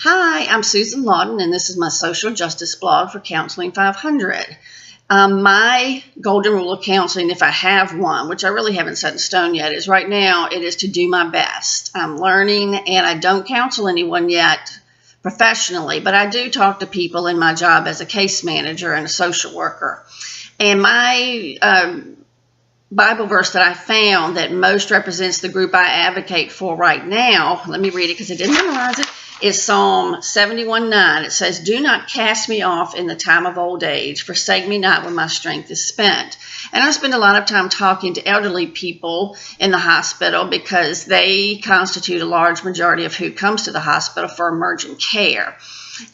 Hi, I'm Susan Lawton, and this is my social justice blog for Counseling 500. My golden rule of counseling, if I have one, which I really haven't set in stone yet, is right now it is to do my best. I'm learning, and I don't counsel anyone yet professionally, but I do talk to people in my job as a case manager and a social worker. And my Bible verse that I found that most represents the group I advocate for right now, let me read it because I didn't memorize it, is Psalm 71:9. It says, "Do not cast me off in the time of old age, forsake me not when my strength is spent." And I spend a lot of time talking to elderly people in the hospital because they constitute a large majority of who comes to the hospital for emergent care.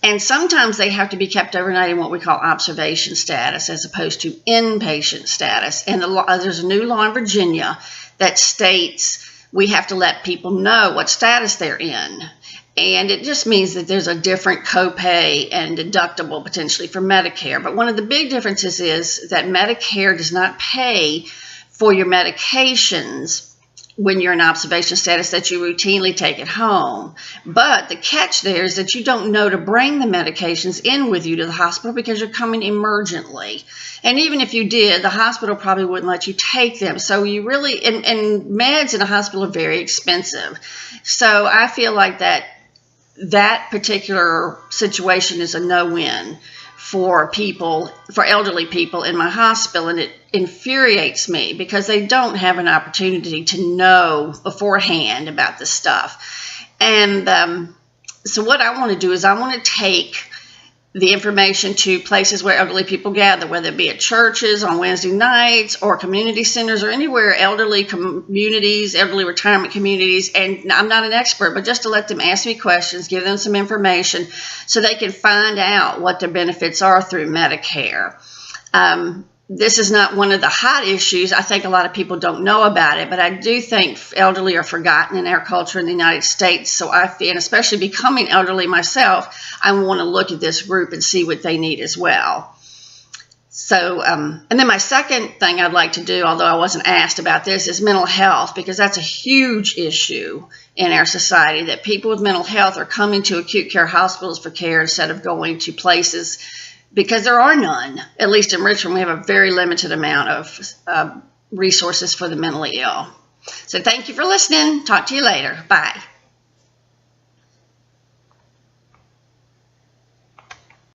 And sometimes they have to be kept overnight in what we call observation status as opposed to inpatient status. And there's a new law in Virginia that states we have to let people know what status they're in. And it just means that there's a different copay and deductible potentially for Medicare. But one of the big differences is that Medicare does not pay for your medications when you're in observation status that you routinely take at home. But the catch there is that you don't know to bring the medications in with you to the hospital because you're coming emergently. And even if you did, the hospital probably wouldn't let you take them. So you really, and meds in a hospital are very expensive. So I feel like that particular situation is a no-win for people, for elderly people in my hospital, and it infuriates me because they don't have an opportunity to know beforehand about this stuff. And so what I want to do is I want to take the information to places where elderly people gather, whether it be at churches on Wednesday nights or community centers or anywhere, elderly communities, elderly retirement communities. And I'm not an expert, but just to let them ask me questions, give them some information so they can find out what their benefits are through Medicare. This is not one of the hot issues. I think a lot of people don't know about it, but I do think elderly are forgotten in our culture in the United States. So I feel, and especially becoming elderly myself, I want to look at this group and see what they need as well. So, and then my second thing I'd like to do, although I wasn't asked about this, is mental health, because that's a huge issue in our society, that people with mental health are coming to acute care hospitals for care instead of going to places, because there are none. At least in Richmond, we have a very limited amount of resources for the mentally ill. So thank you for listening. Talk to you later. Bye.